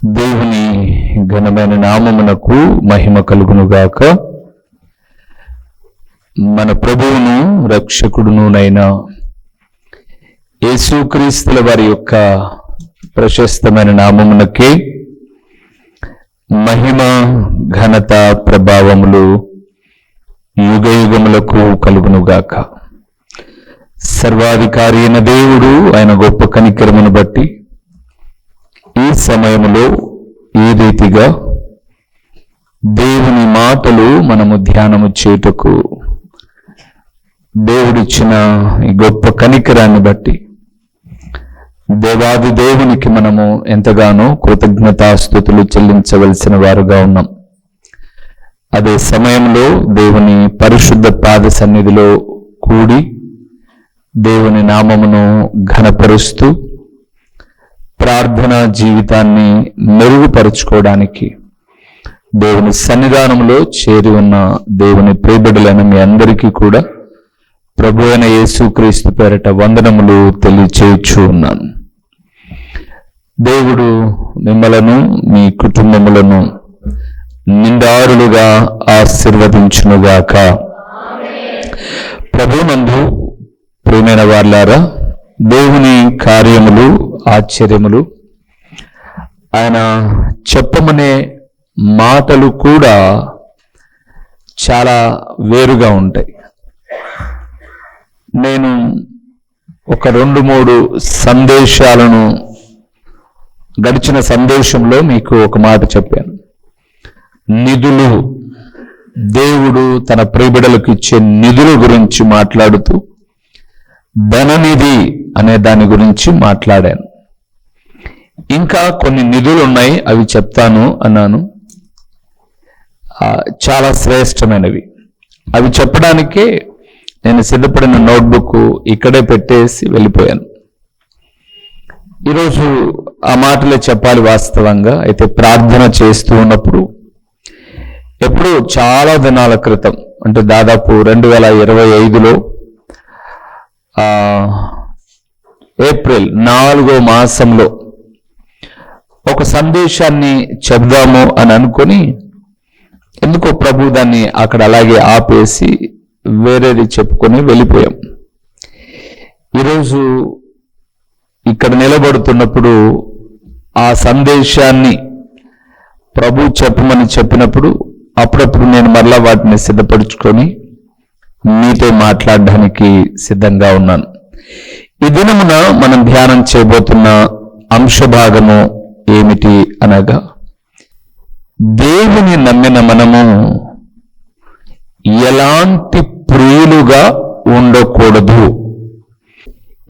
దేవుని ఘనమైన నామమునకు మహిమ కలుగునుగాక. మన ప్రభువును రక్షకుడునునైన యేసుక్రీస్తుల వారి యొక్క ప్రశస్తమైన నామమునకే మహిమ ఘనత ప్రభావములు యుగయుగములకు కలుగునుగాక. సర్వాధికారి అయిన దేవుడు ఆయన గొప్ప కనికరమును బట్టి ఈ సమయంలో ఈ రీతిగా దేవుని మాటలు మనము ధ్యానము చేయుటకు దేవుడిచ్చిన ఈ గొప్ప కనికరాన్ని బట్టి దేవాది దేవునికి మనము ఎంతగానో కృతజ్ఞతాస్తుతులు చెల్లించవలసిన వారుగా ఉన్నాం. అదే సమయంలో దేవుని పరిశుద్ధ పాద సన్నిధిలో కూడి దేవుని నామమును ఘనపరుస్తూ ప్రార్థనా జీవితాన్ని మెరుగుపరుచుకోవడానికి దేవుని సన్నిధానంలో చేరి ఉన్న దేవుని ప్రియబిడ్డలైన మీ అందరికీ కూడా ప్రభు అయిన యేసుక్రీస్తు పేరట వందనములు తెలియచేయచ్చు ఉన్నాను. దేవుడు మిమ్మలను మీ కుటుంబములను నిండారులుగా ఆశీర్వదించునుగాక. ప్రభునందు ప్రియమైన వారలారా, దేవుని కార్యములు ఆశ్చర్యములు ఆయన చెప్పమనే మాటలు కూడా చాలా వేరుగా ఉంటాయి. నేను ఒక 2-3 సందేశాలను గడిచిన సందేశంలో మీకు ఒక మాట చెప్పాను. నిధులు, దేవుడు తన ప్రియబిడలకు ఇచ్చే నిధుల గురించి మాట్లాడుతూ ధననిధి అనే దాని గురించి మాట్లాడాను. ఇంకా కొన్ని నిధులు ఉన్నాయి, అవి చెప్తాను అన్నాను. చాలా శ్రేష్టమైనవి. అవి చెప్పడానికే నేను సిద్ధపడిన నోట్బుక్ ఇక్కడే పెట్టేసి వెళ్ళిపోయాను. ఈరోజు ఆ మాటలే చెప్పాలి వాస్తవంగా. అయితే ప్రార్థన చేస్తూ ఉన్నప్పుడు ఎప్పుడూ చాలా దినాల క్రితం, అంటే దాదాపు 2025లో ఏప్రిల్ 4వ మాసంలో ఒక సందేశాన్ని చెప్దాము అని అనుకొని ఎందుకో ప్రభు దాన్ని అక్కడ అలాగే ఆపేసి వేరేది చెప్పుకొని వెళ్ళిపోయాం. ఈరోజు ఇక్కడ నిలబడుతున్నప్పుడు ఆ సందేశాన్ని ప్రభు చెప్పమని చెప్పినప్పుడు అప్పుడప్పుడు నేను మరలా వాటిని సిద్ధపరుచుకొని మీతో మాట్లాడడానికి సిద్ధంగా ఉన్నాను. ఈ దినమున మనం ధ్యానం చేయబోతున్న అంశభాగము ఏమిటి అనగా, దేవుని నమ్మిన మనము ఎలాంటి ప్రియులుగా ఉండకూడదు.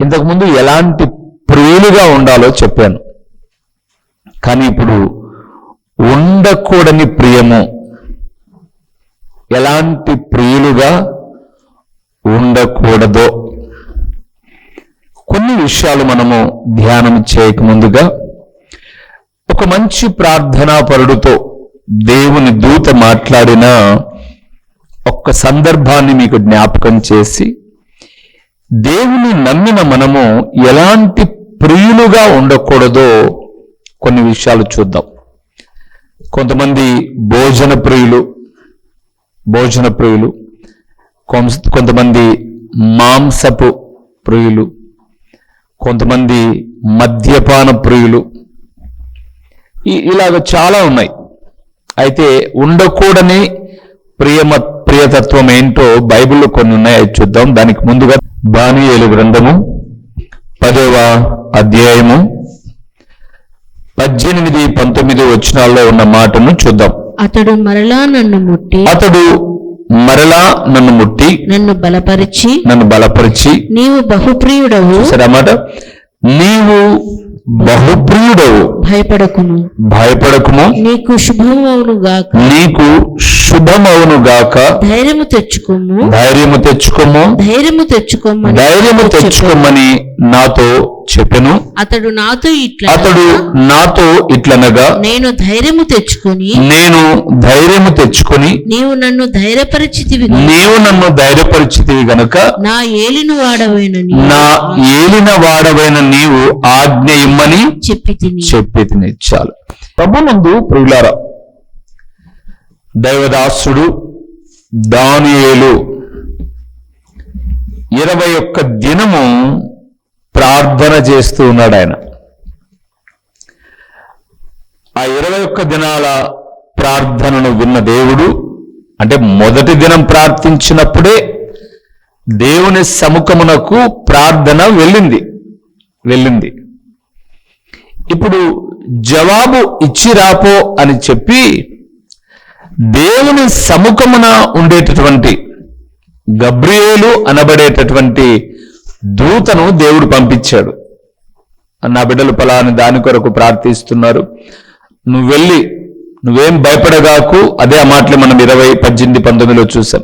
ఇంతకుముందు ఎలాంటి ప్రియులుగా ఉండాలో చెప్పాను, కానీ ఇప్పుడు ఉండకూడని ప్రియము, ఎలాంటి ప్రియులుగా ఉండకూడదో కొన్ని విషయాలు మనము ధ్యానం చేయకముందుగా ఒక మంచి ప్రార్థనా పరుడుతో దేవుని దూత మాట్లాడిన ఒక్క సందర్భాన్ని మీకు జ్ఞాపకం చేసి, దేవుని నమ్మిన మనము ఎలాంటి ప్రియులుగా ఉండకూడదో కొన్ని విషయాలు చూద్దాం. కొంతమంది భోజన ప్రియులు, కొంతమంది మాంసపు ప్రియులు, కొంతమంది మద్యపాన ప్రియులు, ఇలాగ చాలా ఉన్నాయి. అయితే ఉండకూడని ప్రియతత్వం ఏంటో బైబిల్లో కొన్ని ఉన్నాయి, చూద్దాం. దానికి ముందుగా దానియేలు గ్రంథము 10వ అధ్యాయము 18-19 వచనాల్లో ఉన్న మాటను చూద్దాం. అతడు మరలా నన్ను ముట్టి నన్ను బలపరిచి నీవు బహుప్రియుడవు. సరమాట, నీవు బహుప్రియుడవు, భయపడకుము, నీకు శుభమవును గాక, ధైర్యము తెచ్చుకోమని నాతో చెప్పెను. అతడు నాతో ఇట్లనగా, నేను ధైర్యము తెచ్చుకొని నీవు నన్ను ధైర్యపరిచితివి గనుక నా ఏలిన వాడవైన నీవు ఆజ్ఞ ఇమ్మని చెప్పి తిని. చాలు. ప్రభునందు ప్రియులారా, దైవదాసుడు దానియేలు 21 దినము ప్రార్థన చేస్తూ ఉన్నాడు. ఆయన ఆ 21 దినాల ప్రార్థనను విన్న దేవుడు, అంటే మొదటి దినం ప్రార్థించినప్పుడే దేవుని సముఖమునకు ప్రార్థన వెళ్ళింది. ఇప్పుడు జవాబు ఇచ్చి రాపో అని చెప్పి దేవుని సముఖమున ఉండేటటువంటి గబ్రియేలు అనబడేటటువంటి దూతను దేవుడు పంపించాడు. నా బిడ్డలు ఫలాని దాని కొరకు ప్రార్థిస్తున్నారు, నువ్వు వెళ్ళి నువ్వేం భయపడగాకు. అదే ఆ మాటలు మనం 20:18-19 చూసాం.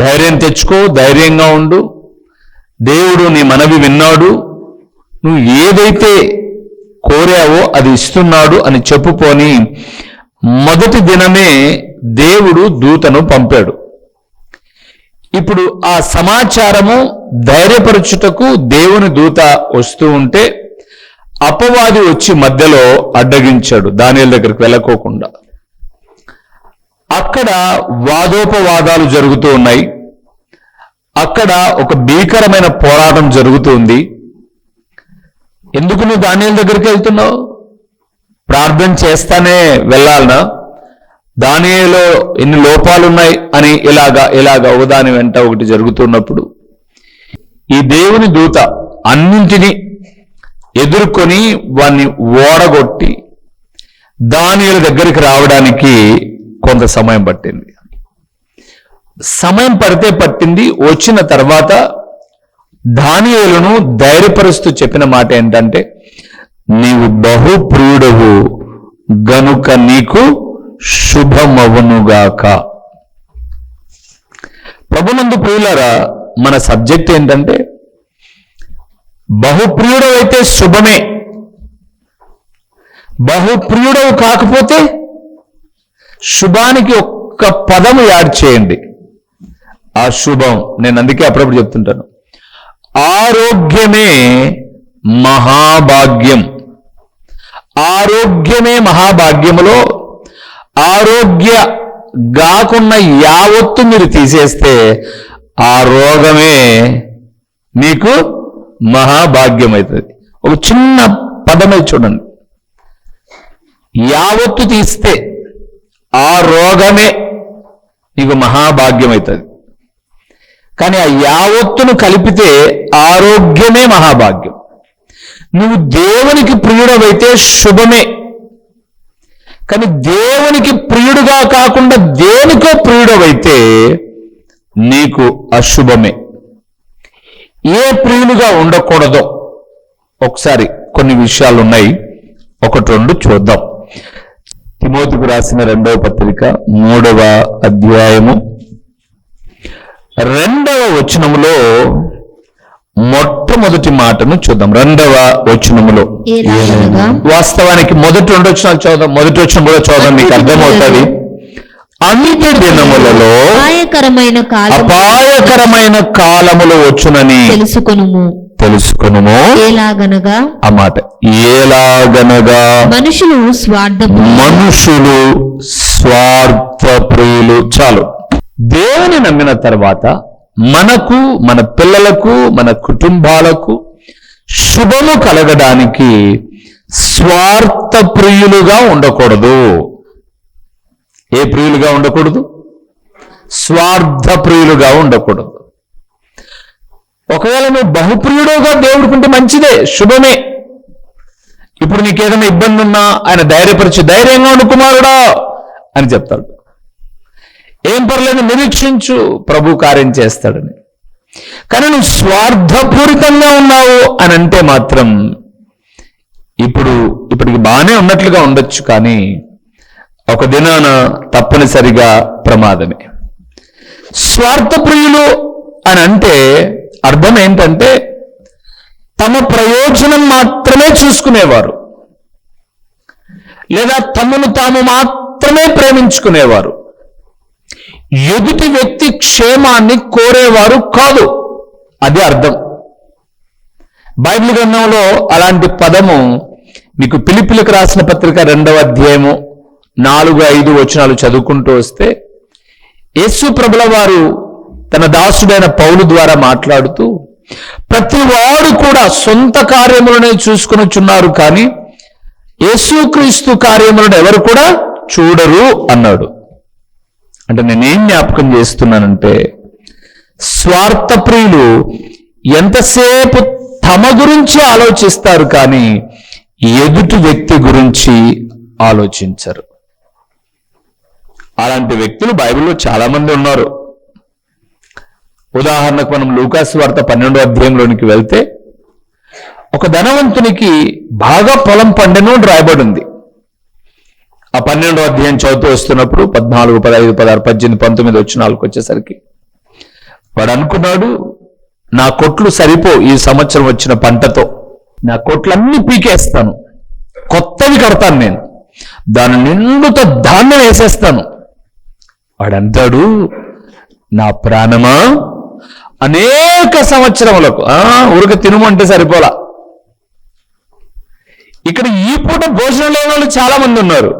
ధైర్యం తెచ్చుకో, ధైర్యంగా ఉండు, దేవుడు నీ మనవి విన్నాడు, నువ్వు ఏదైతే కోరావో అది ఇస్తున్నాడు అని చెప్పుకొని మొదటి దినమే దేవుడు దూతను పంపాడు. ఇప్పుడు ఆ సమాచారము ధైర్యపరచుటకు దేవుని దూత వస్తూ ఉంటే అపవాది వచ్చి మధ్యలో అడ్డగించాడు, దానియేలు దగ్గరికి వెళ్ళకోకుండా. అక్కడ వాదోపవాదాలు జరుగుతూ ఉన్నాయి. అక్కడ ఒక భీకరమైన పోరాటం జరుగుతుంది. ఎందుకు నువ్వు దానియేలు దగ్గరికి వెళ్తున్నావు? ప్రార్థన చేస్తానే వెళ్ళాలనా? దానియేలులో ఎన్ని లోపాలున్నాయి అని ఇలాగా ఒకదాని వెంట ఒకటి జరుగుతున్నప్పుడు ఈ దేవుని దూత అన్నింటినీ ఎదుర్కొని వాణ్ణి ఓడగొట్టి దానియేలు దగ్గరికి రావడానికి కొంత సమయం పట్టింది. సమయం పట్టింది. వచ్చిన తర్వాత దానియేలును ధైర్యపరుస్తూ చెప్పిన మాట ఏంటంటే, నీవు బహుప్రియుడవు గనుక నీకు శుభమవునుగాక. ప్రభునందు ప్రియులారా, మన సబ్జెక్ట్ ఏంటంటే బహుప్రియుడవైతే శుభమే, బహుప్రియుడవు కాకపోతే శుభానికి ఒక్క పదము యాడ్ చేయండి. ఆ శుభం, నేను అందుకే అప్పుడప్పుడు చెప్తుంటాను, ఆరోగ్యమే మహాభాగ్యం. ఆరోగ్యమే మహాభాగ్యములో ఆరోగ్య గాకున్న యావత్తు మీరు తీసేస్తే ఆ రోగమే మీకు మహాభాగ్యం అవుతుంది. ఒక చిన్న పదమే చూడండి, యావత్తు తీస్తే ఆ రోగమే నీకు మహాభాగ్యం అవుతుంది. కానీ ఆ యావత్తును కలిపితే ఆరోగ్యమే మహాభాగ్యం. నువ్వు దేవునికి ప్రియుడవైతే శుభమే, కానీ దేవునికి ప్రియుడుగా కాకుండా దేనికో ప్రియుడవైతే నీకు అశుభమే. ఏ ప్రియులుగా ఉండకూడదో ఒకసారి కొన్ని విషయాలు ఉన్నాయి, 1-2 చూద్దాం. తిమోతికి రాసిన 2వ పత్రిక 3వ అధ్యాయము 2వ వచనములో మొట్టమొదటి మాటను చూద్దాం. 2వ వచనములో, వాస్తవానికి మొదటి 2 వచనాలు చూద్దాం. మొదటి వచనం కూడా చూద్దాం, మీకు అర్థమవుతుంది. అంత్య దినములలో అపాయకరమైన కాలములు వచ్చునని తెలుసుకొనుము. ఆ మాట ఎలాగనగా మనుషులు స్వార్థప్రియులు. చాలు. దేవుని నమ్మిన తర్వాత మనకు, మన పిల్లలకు, మన కుటుంబాలకు శుభము కలగడానికి స్వార్థ ప్రియులుగా ఉండకూడదు. ఏ ప్రియులుగా ఉండకూడదు? స్వార్థ ప్రియులుగా ఉండకూడదు. ఒకవేళ నువ్వు బహుప్రియుడుగా దేవుడుకుంటే మంచిదే, శుభమే. ఇప్పుడు నీకేదైనా ఇబ్బంది ఉన్నా ఆయన ధైర్యపరిచి, ధైర్యంగా ఉండు కుమారుడా అని చెప్తాడు. ఏం పర్లేదు, నిరీక్షించు, ప్రభు కార్యం చేస్తాడని. కానీ నువ్వు స్వార్థపూరితంగా ఉన్నావు అని అంటే మాత్రం ఇప్పటికి బాగానే ఉన్నట్లుగా ఉండొచ్చు, కానీ ఒక దినాన తప్పనిసరిగా ప్రమాదమే. స్వార్థప్రియులు అని అంటే అర్థం ఏంటంటే తమ ప్రయోజనం మాత్రమే చూసుకునేవారు, లేదా తమను తాము మాత్రమే ప్రేమించుకునేవారు. ఎదుటి వ్యక్తి క్షేమాన్ని కోరేవారు కాదు. అది అర్థం. బైబిల్ గ్రంథంలో అలాంటి పదము మీకు ఫిలిప్పీయులకు రాసిన పత్రిక 2వ అధ్యాయము 4-5 వచనాలు చదువుకుంటూ వస్తే, యేసు ప్రభుల వారు తన దాసుడైన పౌలు ద్వారా మాట్లాడుతూ, ప్రతి వాడు కూడా సొంత కార్యములనే చూసుకొనుచున్నారు, కానీ యేసుక్రీస్తు కార్యములను ఎవరు కూడా చూడరు అన్నాడు. అంటే నేనేం జ్ఞాపకం చేస్తున్నానంటే, స్వార్థప్రియులు ఎంతసేపు తమ గురించి ఆలోచిస్తారు, కానీ ఎదుటి వ్యక్తి గురించి ఆలోచించరు. అలాంటి వ్యక్తులు బైబిల్లో చాలా మంది ఉన్నారు. ఉదాహరణకు మనం లూకాసు వార్త 12వ అధ్యాయంలోనికి వెళ్తే, ఒక ధనవంతునికి బాగా పొలం పండెను అని రాయబడింది. ఆ 12వ అధ్యాయం చదువుతూ వస్తున్నప్పుడు 14, 15, 16, 18, 19 వచనాలకు వచ్చేసరికి వాడు అనుకున్నాడు, నా కొట్లు సరిపో ఈ సంవత్సరం వచ్చిన పంటతో, నా కొట్లన్నీ పీకేస్తాను, కొత్తవి కడతాను, నేను దాని నిండుతో ధాన్యం వేసేస్తాను. వాడు అంటాడు, నా ప్రాణమా, అనేక సంవత్సరములకు ఊరికి తినమంటే సరిపోలా. ఇక్కడ ఈ పూట భోజనం లేని వాళ్ళు చాలా మంది ఉన్నారు,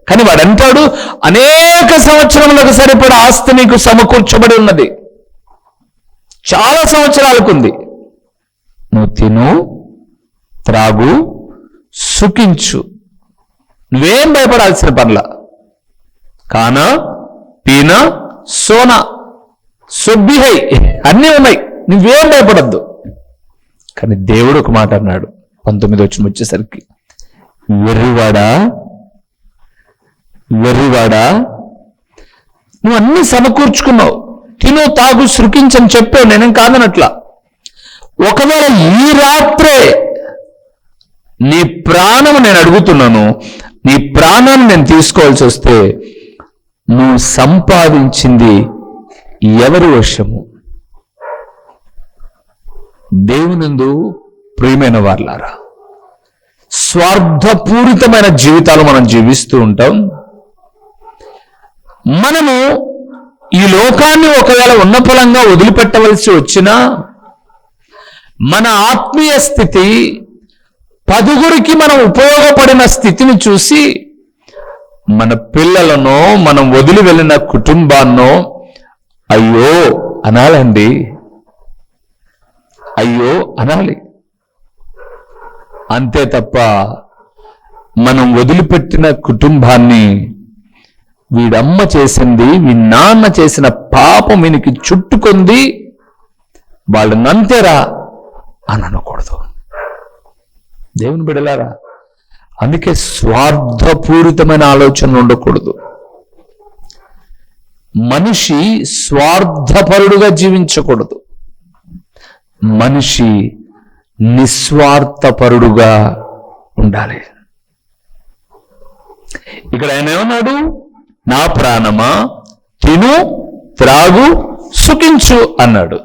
కానీ వాడు అంటాడు, అనేక సంవత్సరములకు సరిపడా ఆస్తి నీకు సమకూర్చబడి ఉన్నది, చాలా సంవత్సరాలకు ఉంది, నువ్వు తిను, త్రాగు, సుఖించు, నువ్వేం భయపడాల్సిన పనుల, కానా, పీనా, సోనా, సొబ్బిహై అన్నీ ఉన్నాయి, నువ్వేం భయపడద్దు. కానీ దేవుడు ఒక మాట అన్నాడు 19 వచనం వచ్చేసరికి, వెర్రివాడా, నువ్వు అన్ని సమకూర్చుకున్నావు, తిను, తాగు, సృకించని చెప్పావు, నేనేం కాదనట్లా. ఒకవేళ ఈ రాత్రే నీ ప్రాణం నేను అడుగుతున్నాను, నీ ప్రాణాన్ని నేను తీసుకోవాల్సి వస్తే నువ్వు సంపాదించింది ఎవరి వశము? దేవునందు ప్రియమైన వారలారా, స్వార్థపూరితమైన జీవితాలు మనం జీవిస్తూ ఉంటాం. మనము ఈ లోకాన్ని ఒకవేళ ఉన్న ఫలంగా వదిలిపెట్టవలసి వచ్చినా, మన ఆత్మీయ స్థితి 10గురికి మనం ఉపయోగపడిన స్థితిని చూసి మన పిల్లలను, మనం వదిలి వెళ్ళిన కుటుంబాన్నో అయ్యో అనాలండి, అయ్యో అనాలి. అంతే తప్ప మనం వదిలిపెట్టిన కుటుంబాన్ని వీడమ్మ చేసింది, వీ నాన్న చేసిన పాపం వీనికి చుట్టుకుంది, వాళ్ళని అంతేరా అని అనకూడదు. దేవుని బిడ్డలారా, అందుకే స్వార్థపూరితమైన ఆలోచనలు ఉండకూడదు. మనిషి స్వార్థపరుడుగా జీవించకూడదు, మనిషి నిస్వార్థపరుడుగా ఉండాలి. ఇక్కడ ఆయన ఏమన్నాడు, నా ప్రాణమా తిను, త్రాగు, సుఖించు అన్నాడు.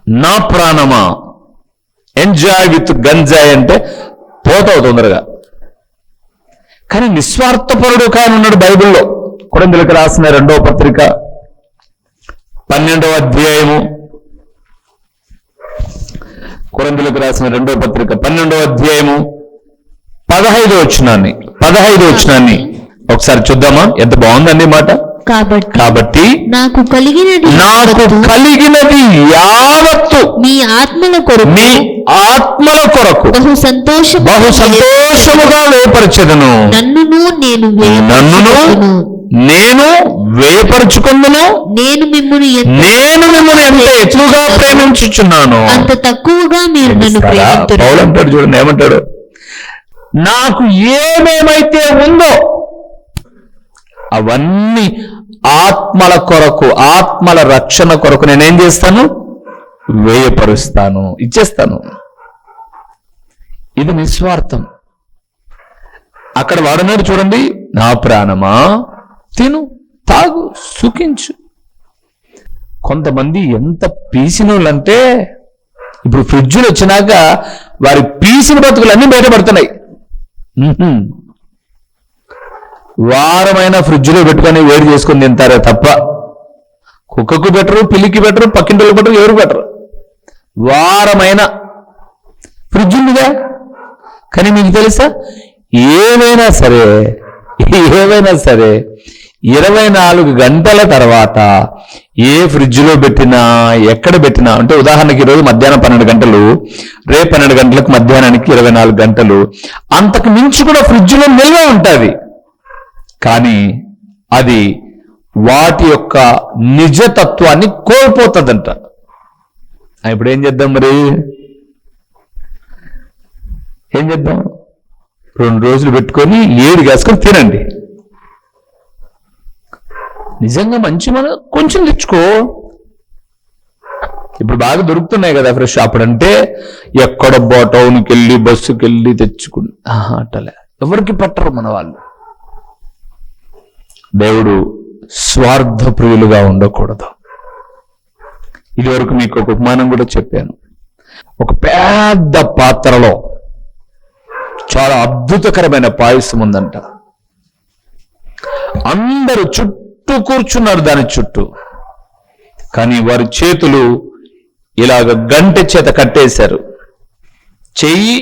నా ప్రాణమా, ఎంజాయ్ విత్ గంజాయ్ అంటే పోతావు తొందరగా. కానీ నిస్వార్థపరుడు కానున్నాడు బైబిల్లో. కొరింథీయులకు రాసిన 2వ పత్రిక 12వ అధ్యాయము, కొరింథీయులకు రాసిన 2వ పత్రిక 12వ అధ్యాయము 15వ వచనాన్ని ఒకసారి చూద్దామా? ఎంత బాగుందండి మాట. కాబట్టి నాకు కలిగినది యావత్తు మీ ఆత్మల కొరకు బహు సంతోషముగా వేపరచెదను. నన్నును నేను వేపరుచుకుందును. నేను మిమ్మును ఎంత ఎక్కువగా ప్రేమించుచున్నాను, అంత తక్కువగా మీరు నన్ను ప్రేమింతురు. పౌలు అంటాడు చూడండి, ఏమంటాడు, నాకు ఏమేమైతే ఉందో అవన్నీ ఆత్మల కొరకు, ఆత్మల రక్షణ కొరకు నేనేం చేస్తాను? వేయపరుస్తాను, ఇచ్చేస్తాను. ఇది నిస్వార్థం. అక్కడ వాడన్నాడు చూడండి, నా ప్రాణమా తిను, తాగు, సుఖించు. కొంతమంది ఎంత పీసినోళ్ళంటే ఇప్పుడు ఫ్రిడ్జ్లు వచ్చినాక వారి పీసిన బతుకులన్నీ బయటపడుతున్నాయి. వారమైన ఫ్రిడ్జ్లో పెట్టుకొని వేడి చేసుకొని తింటారే తప్ప కుక్కకు బెటరు, పిల్లికి బెటరు, పక్కింటికి బెటరు, ఎవరు బెటరు? వారమైన ఫ్రిడ్జ్ ఉందిగా. కానీ మీకు తెలుసా, ఏవైనా సరే 24 గంటల తర్వాత ఏ ఫ్రిడ్జ్లో పెట్టినా ఎక్కడ పెట్టినా, అంటే ఉదాహరణకి ఈరోజు మధ్యాహ్నం 12 గంటలు, రేపు 12 గంటలకు మధ్యాహ్నానికి 24 గంటలు, అంతకు మించి కూడా ఫ్రిడ్జ్లో నిల్వ ఉంటుంది. కానీ అది వాటి యొక్క నిజతత్వాన్ని కోల్పోతుందంట. ఇప్పుడు ఏం చేద్దాం మరి? ఏం చేద్దాం? 2 రోజులు పెట్టుకొని ఏడు కాసుకొని తినండి. నిజంగా మంచి మన కొంచెం తెచ్చుకో. ఇప్పుడు బాగా దొరుకుతున్నాయి కదా ఫ్రెష్. అప్పుడంటే ఎక్కడబ్బో టౌన్కి వెళ్ళి బస్సుకి వెళ్ళి తెచ్చుకుని అట్టలే, ఎవరికి పట్టరు మన వాళ్ళు. దేవుడు స్వార్థ ప్రియులుగా ఉండకూడదు. ఇదివరకు మీకు ఒక ఉపమానం కూడా చెప్పాను. ఒక పెద్ద పాత్రలో చాలా అద్భుతకరమైన పాయసం ఉందంట. అందరూ చుట్టూ కూర్చున్నారు దాని చుట్టూ. కానీ వారి చేతులు ఇలాగ గంటె చేత కట్టేశారు, చెయ్యి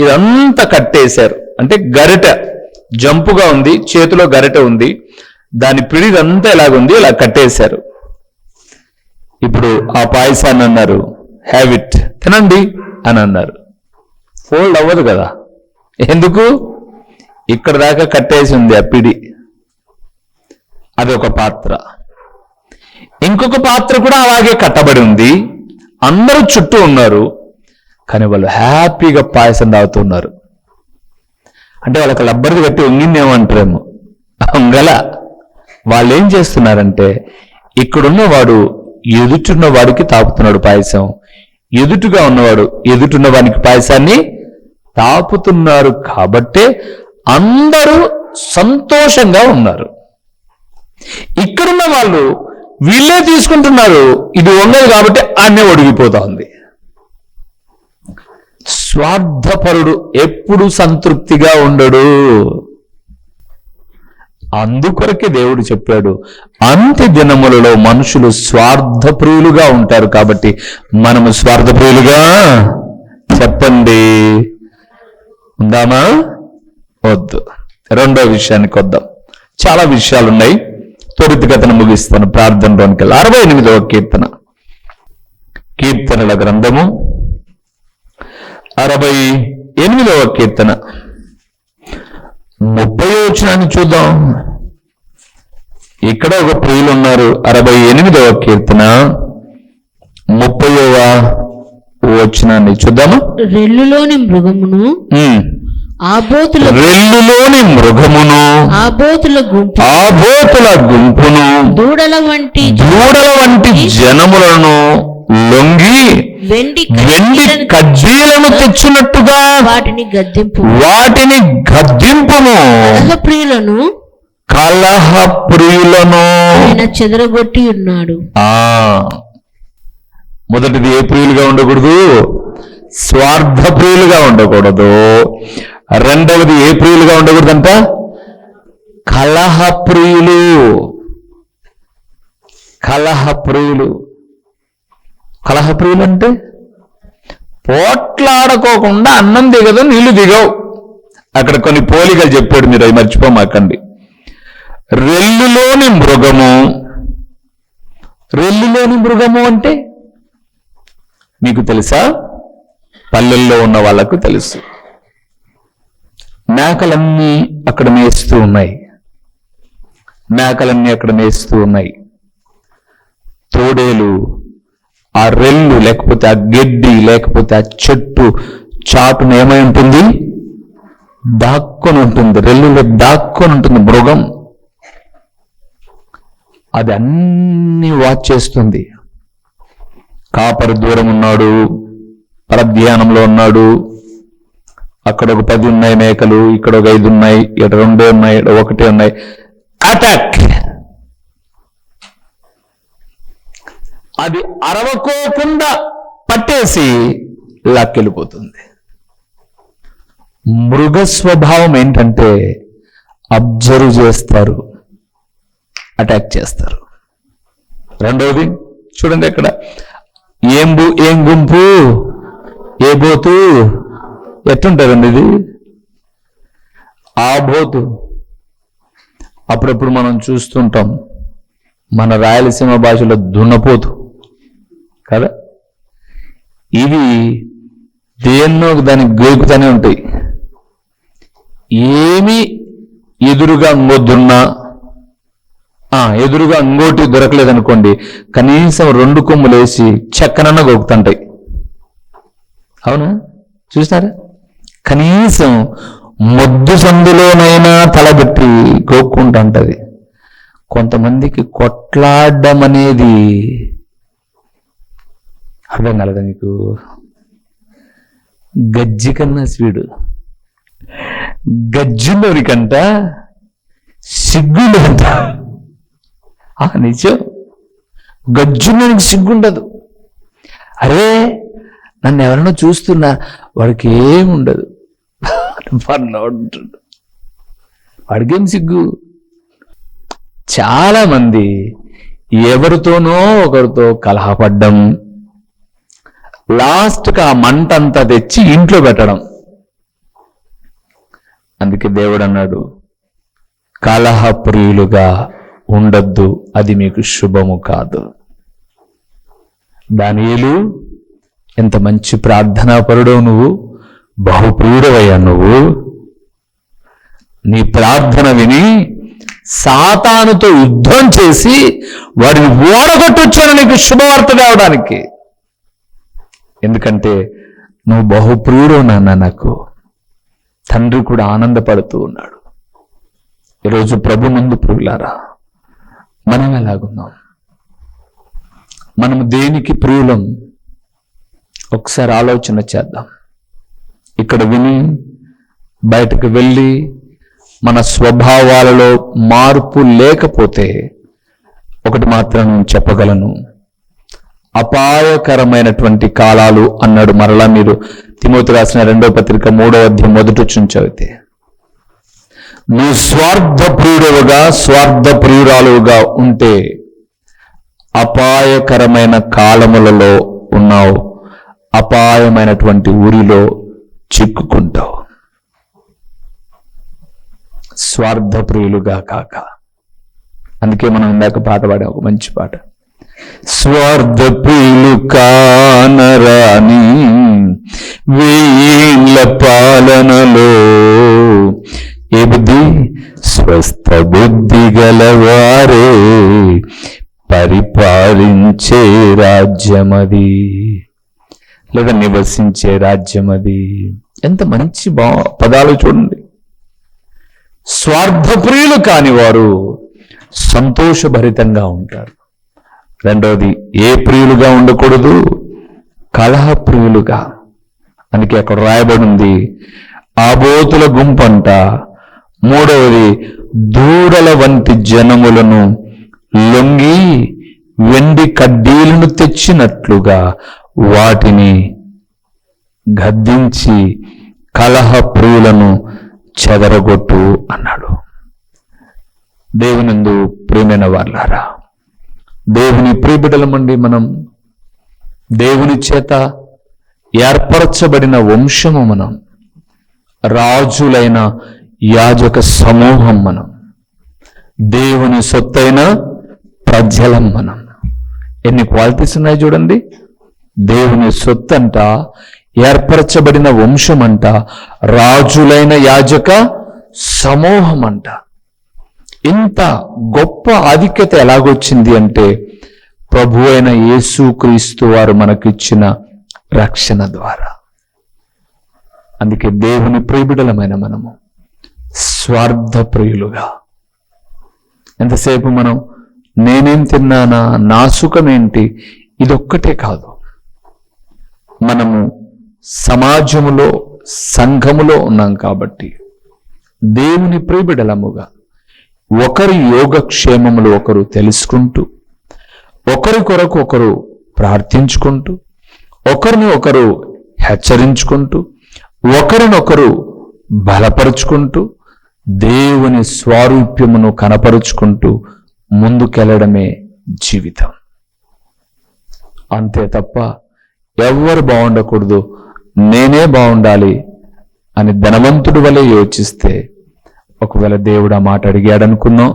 ఇదంతా కట్టేశారు. అంటే గరిటె జంపుగా ఉంది, చేతిలో గరిటె ఉంది, దాని పిడిదంతా ఇలాగుంది, ఇలా కట్టేశారు. ఇప్పుడు ఆ పాయసాన్ని అన్నారు, హ్యావ్ ఇట్, తినండి అని అన్నారు. ఫోల్డ్ అవ్వదు కదా. ఎందుకు? ఇక్కడ దాకా కట్టేసి ఉంది ఆ పిడి. అది ఒక పాత్ర. ఇంకొక పాత్ర కూడా అలాగే కట్టబడి ఉంది, అందరూ చుట్టూ ఉన్నారు. కానీ వాళ్ళు హ్యాపీగా పాయసం తాగుతున్నారు. అంటే వాళ్ళకి లబ్బరిది కట్టి వంగిందేమంటారేమో, వంగల. వాళ్ళు ఏం చేస్తున్నారంటే, ఇక్కడున్నవాడు ఎదుటున్న వాడికి తాపుతున్నాడు పాయసం, ఎదుటుగా ఉన్నవాడు ఎదుటున్న వానికి పాయసాన్ని తాపుతున్నారు. కాబట్టే అందరూ సంతోషంగా ఉన్నారు. ఇక్కడున్న వాళ్ళు వీళ్ళే తీసుకుంటున్నారు, ఇది వంగదు కాబట్టి అన్నే ఒడిగిపోతా ఉంది. స్వార్థపరుడు ఎప్పుడు సంతృప్తిగా ఉండడు. అందుకొరకే దేవుడు చెప్పాడు, అంత్య దినములలో మనుషులు స్వార్థప్రియులుగా ఉంటారు. కాబట్టి మనము స్వార్థప్రియులుగా చెప్పండి, ఉందామా? వద్దు. రెండో విషయానికి వద్దాం. చాలా విషయాలు ఉన్నాయి, త్వరితగతిన ముగిస్తాను. ప్రార్థనలోనికి వెళ్ళి 68వ కీర్తన, కీర్తనల గ్రంథము 68వ కీర్తన 30వ వచనాన్ని చూద్దాం. ఇక్కడ ఒక ప్రియులు ఉన్నారు. 68వ కీర్తన 30వ వచనాన్ని చూద్దామా? రెల్లులోని మృగమును రెల్లులోని మృగమును ఆబోతుల గుంపును దూడల వంటి జనములను లొంగి వెండి కజ్జీలను తెచ్చినట్టుగా వాటిని గద్దింపుము. కలహప్రియులను ఆయన చెదరగొట్టి ఉన్నాడు. మొదటిది ఏ ప్రియులుగా ఉండకూడదు? స్వార్థ ప్రియులుగా ఉండకూడదు. రెండవది ఏ ప్రియులుగా ఉండకూడదంట? కలహప్రియులు. కలహప్రియులు అంటే పోట్లాడుకోకుండా అన్నం దిగదు, నీళ్లు దిగవు. అక్కడ కొన్ని పోలికలు చెప్పాడు, మీరు అవి మర్చిపోమాకండి. రెల్లులోని మృగము అంటే మీకు తెలుసా? పల్లెల్లో ఉన్న వాళ్లకు తెలుసు. మేకలన్నీ అక్కడ మేస్తూ ఉన్నాయి. తోడేలు ఆ రెల్లు లేకపోతే ఆ గడ్డి లేకపోతే ఆ చెట్టు చాటున ఏమై ఉంటుంది? దాక్కొని ఉంటుంది. రెల్లులో దాక్కొని ఉంటుంది మృగం. అది అన్ని వాచ్ చేస్తుంది. కాపరి దూరం ఉన్నాడు, పరధ్యానంలో ఉన్నాడు. అక్కడ ఒక 10 ఉన్నాయి మేకలు, ఇక్కడ ఒక 5 ఉన్నాయి, ఇక్కడ 2 ఉన్నాయి, ఇక్కడ 1 ఉన్నాయి. అటాక్. అది అరవకోకుండా పట్టేసి లాక్కెళ్ళిపోతుంది. మృగ స్వభావం ఏంటంటే అబ్జర్వ్ చేస్తారు, అటాక్ చేస్తారు. రెండవది చూడండి, అక్కడ ఏం గుంపు, ఏ బోతు, ఎట్టుంటారండి ఇది? ఆ బోతు. అప్పుడప్పుడు మనం చూస్తుంటాం, మన రాయలసీమ భాషలో దున్నపోతు కదా. ఇవి దేన్నో దానికి గోకుతూనే ఉంటాయి. ఏమి ఎదురుగా ఇంకొద్దున్నా, ఎదురుగా ఇంకోటి దొరకలేదనుకోండి, కనీసం 2 కొమ్ములు వేసి చెక్కనన్న గోకుతుంటాయి. అవునా? చూసినారా? కనీసం మొద్దు సందులోనైనా తలబెట్టి గోక్కుంటుంటది. కొంతమందికి కొట్లాడడం అనేది అర్థం కలదా మీకు? గజ్జి కన్నా స్వీడు. గజ్జులోనికంట సిగ్గుండదంట. నిజం, గజ్జులోనికి సిగ్గుండదు. అరే నన్ను ఎవరైనా చూస్తున్నా, వాడికి ఏముండదు, వాడికేం సిగ్గు. చాలా మంది ఎవరితోనో ఒకరితో కలహపడ్డం, లాస్ట్కి ఆ మంట అంతా తెచ్చి ఇంట్లో పెట్టడం. అందుకే దేవుడు అన్నాడు, కలహప్రియులుగా ఉండొద్దు, అది మీకు శుభము కాదు. దానియేలు, ఎంత మంచి ప్రార్థనాపరుడో నువ్వు, బహుప్రియుడవయ్యా నువ్వు. నీ ప్రార్థన విని సాతానుతో యుద్ధం చేసి వాడిని ఓడగొట్టొచ్చాను నీకు శుభవార్త తేవడానికి. ఎందుకంటే నువ్వు బహుప్రియుడు నాన్న నాకు. తండ్రి కూడా ఆనందపడుతూ ఉన్నాడు. ఈరోజు ప్రభు ముందు ప్రియులారా, మనం ఎలాగున్నాం? మనం దేనికి ప్రియులం? ఒకసారి ఆలోచన చేద్దాం. ఇక్కడ విని బయటకు వెళ్ళి మన స్వభావాలలో మార్పు లేకపోతే ఒకటి మాత్రం చెప్పగలను, అపాయకరమైనటువంటి కాలాలు అన్నాడు. మరలా మీరు తిమోతి రాసిన 2వ పత్రిక 3వ అధ్యాయం 1 నుంచి చదివితే, నువ్వు స్వార్థప్రియుడుగా స్వార్థప్రియురాలుగా ఉంటే అపాయకరమైన కాలములలో ఉన్నావు, అపాయమైనటువంటి ఊరిలో చిక్కుకుంటావు. స్వార్థప్రియులుగా కాక. అందుకే మనం ఇందాక పాట పాడాం, ఒక మంచి పాట, స్వార్థప్రియులు కానరాని వేల పాలనలో ఏ బుద్ధి, స్వస్థ బుద్ధి గలవారే పరిపాలించే రాజ్యమది, లేదా నివసించే రాజ్యమది. ఎంత మంచి పదాలు చూడండి. స్వార్థప్రియులు కాని వారు సంతోషభరితంగా ఉంటారు. రెండవది, ఏ ప్రియులుగా ఉండకూడదు? కలహప్రియులుగా. అందుకే అక్కడ రాయబడి ఉంది, ఆబోతుల గుంపంట. మూడవది, దూడల వంటి జనములను లొంగి వెండి కడ్డీలను తెచ్చినట్లుగా వాటిని గద్దించి కలహప్రియులను చెదరగొట్టు అన్నాడు. దేవునందు ప్రియమైన వారలారా, దేవుని ప్రియబిడ్డలమండి మనం. దేవుని చేత ఏర్పరచబడిన వంశము మనం, రాజులైన యాజక సమూహం మనం, దేవుని సొత్తైన ప్రజలం మనం. ఎన్ని క్వాలిటీస్ ఉన్నాయి చూడండి. దేవుని సొత్తు అంట, ఏర్పరచబడిన వంశం అంట, రాజులైన యాజక సమూహం అంట. ఇంత గొప్ప ఆధిక్యత ఎలాగొచ్చింది అంటే ప్రభు అయిన యేసుక్రీస్తు వారు మనకిచ్చిన రక్షణ ద్వారా. అందుకే దేవుని ప్రియబిడలమైన మనము స్వార్థ ప్రియులుగా, ఎంతసేపు మనం నేనేం తిన్నానా, నా సుఖమేంటి, ఇదొక్కటే కాదు. మనము సమాజములో, సంఘములో ఉన్నాం కాబట్టి దేవుని ప్రియబిడలముగా ఒకరి యోగక్షేమములు ఒకరు తెలుసుకుంటూ, ఒకరి కొరకు ఒకరు ప్రార్థించుకుంటూ, ఒకరిని ఒకరు హెచ్చరించుకుంటూ ఒకరినొకరు బలపరుచుకుంటూ దేవుని స్వారూప్యమును కనపరుచుకుంటూ ముందుకెళ్లడమే జీవితం. అంతే తప్ప ఎవ్వరు బాగుండకూడదు, నేనే బాగుండాలి అని ధనవంతుడి వలె యోచిస్తే, ఒకవేళ దేవుడు ఆ మాట అడిగాడనుకుందాం,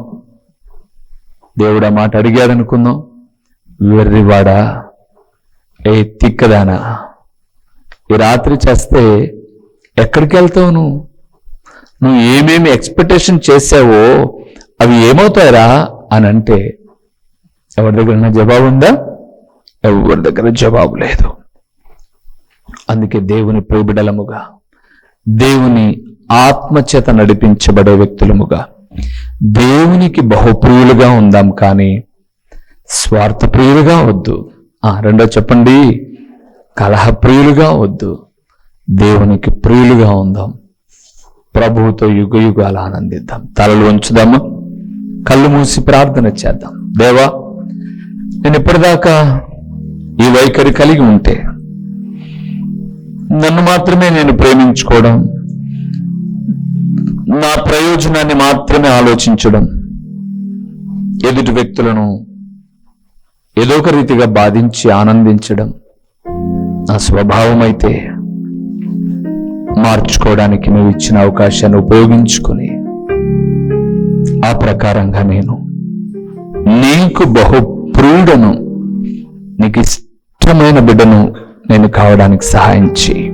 వెర్రివాడా, ఏ తిక్కదానా, ఈ రాత్రి చేస్తే ఎక్కడికి వెళ్తావు? నువ్వు ఏమేమి ఎక్స్పెక్టేషన్ చేసావో అవి ఏమవుతాయరా అని అంటే ఎవరి దగ్గర జవాబు ఉందా? ఎవరి దగ్గర జవాబు లేదు. అందుకే దేవుని ప్రియబిడలముగా, దేవుని ఆత్మచేత నడిపించబడే వ్యక్తులముగా దేవునికి బహుప్రియులుగా ఉందాం, కానీ స్వార్థప్రియులుగా వద్దు. రెండో చెప్పండి, కలహప్రియులుగా వద్దు, దేవునికి ప్రియులుగా ఉందాం. ప్రభువుతో యుగయుగాల ఆనందిద్దాం. తలలు ఉంచుదామా, కళ్ళు మూసి ప్రార్థన చేద్దాం. దేవా, నేను ఇప్పటిదాకా ఈ వైఖరి కలిగి ఉంటే, నన్ను మాత్రమే నేను ప్రేమించుకోవడం, నా ప్రయోజనాన్ని మాత్రమే ఆలోచించడం, ఎదుటి వ్యక్తులను ఏదో ఒక రీతిగా బాధించి ఆనందించడం నా స్వభావం అయితే, మార్చుకోవడానికి నువ్వు ఇచ్చిన అవకాశాన్ని ఉపయోగించుకొని ఆ ప్రకారంగా నేను నీకు బహుప్రియుడను, నీకు ఇష్టమైన బిడ్డను నేను కావడానికి సహాయం చేయి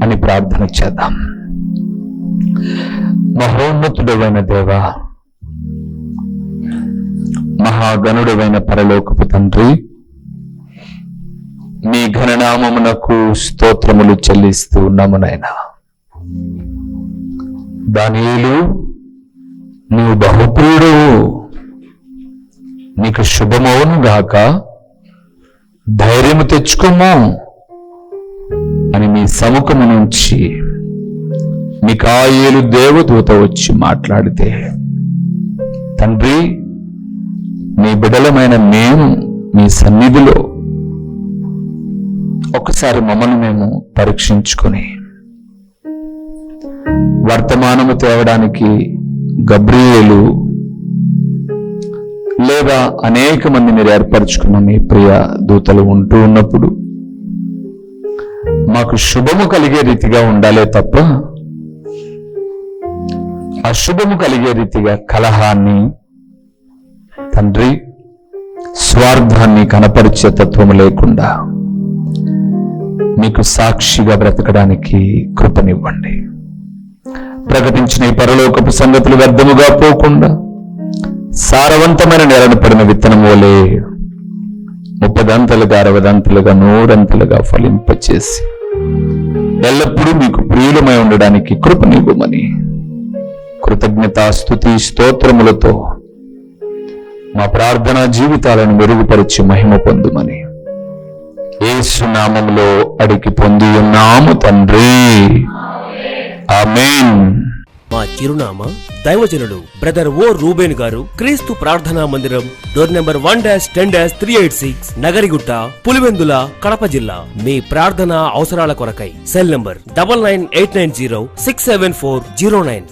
అని ప్రార్థన చేద్దాం. మహోన్నతుడైన దేవా, మహాగణుడైన పరలోకపు తండ్రి, మీ ఘననామమునకు స్తోత్రములు చెల్లిస్తూ ఉన్నాము నాయనా. దానియేలు, నీవు బహుప్రియుడు, నీకు శుభమవును గాక, ధైర్యము తెచ్చుకోము అని మీ సముఖము నుంచి మికాయేలు దేవదూత వచ్చి మాట్లాడితే, తండ్రి, మీ బిడ్డలమైన మేము మీ సన్నిధిలో ఒకసారి మమ్మల్ని మేము పరీక్షించుకొని వర్తమానము తేవడానికి గబ్రియేలు లేదా అనేక మంది మీరు ఏర్పరచుకున్న మీ ప్రియ దూతలు ఉంటూ ఉన్నప్పుడు మాకు శుభము కలిగే రీతిగా ఉండాలే తప్ప అశుభము కలిగే రీతిగా కలహాన్ని, తండ్రి, స్వార్థాన్ని కనపరిచే తత్వము లేకుండా మీకు సాక్షిగా బ్రతకడానికి కృపనివ్వండి. ప్రకటించిన ఈ పరలోకపు సంగతులు వ్యర్థముగా పోకుండా సారవంతమైన నేలను పడిన విత్తనం వలె 30 అంతలుగా 60 అంతలుగా 100 అంతలుగా ఫలింపచేసి ఎల్లప్పుడూ మీకు ప్రియులమై ఉండడానికి కృపనివ్వమని కృతజ్ఞతా స్తుతి స్తోత్రములతో మా ప్రార్థనా జీవితాలను మెరుగుపరిచి మహిమ పొందుమని యేసు నామములో అడిగి పొంది ఉన్నాము తండ్రి. ఆమేన్. మా చిరునామా దైవజనులు బ్రదర్ ఓ రూబేన్ గారు, క్రీస్తు ప్రార్థనా మందిరం, డోర్ నెంబర్ 1-10-386, నగరిగుట్ట, పులివెందుల, కడప జిల్లా. మీ ప్రార్థనా అవసరాల కొరకై సెల్ నంబర్ 9989067409.